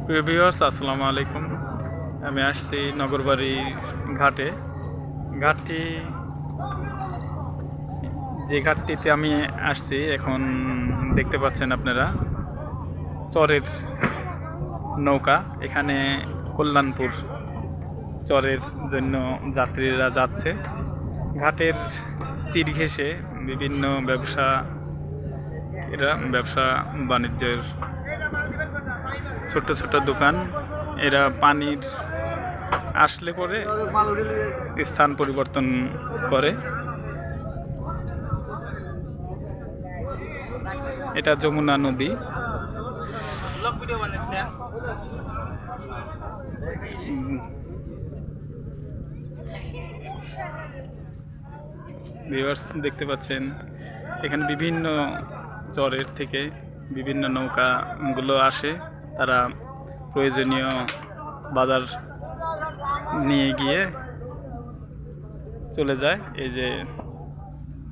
প্রিয় ভিউয়ার্স, আসসালামু আলাইকুম। আমি আসছি নগরবাড়ি ঘাটে। ঘাটটি যে ঘাটটিতে আমি আসছি এখন দেখতে পাচ্ছেন আপনারা, চরের নৌকা। এখানে কল্যাণপুর চরের জন্য যাত্রীরা যাচ্ছে। ঘাটের তীর ঘেঁষে বিভিন্ন ব্যবসা বাণিজ্যের ছোট্ট ছোট্ট দোকান। এরা পানির আসলে পরে স্থান পরিবর্তন করে। এটা যমুনা নদী। ভিউয়ার্স, দেখতে পাচ্ছেন এখানে বিভিন্ন চরের থেকে বিভিন্ন নৌকাগুলো আসে। তারা প্রয়োজনীয় বাজার নিয়ে গিয়ে চলে যায়। এই যে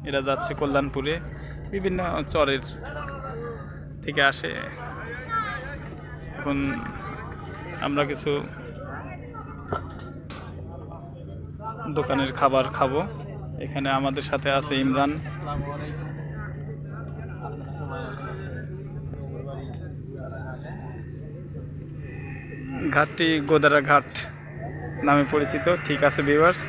এরা যাচ্ছে কল্যাণপুরে, বিভিন্ন চরের থেকে আসে। এখন আমরা কিছু দোকানের খাবার খাবো। এখানে আমাদের সাথে আছে ইমরান। ঘাটটি গোদারা ঘাট নামে পরিচিত। ঠিক আছে ভিউয়ার্স।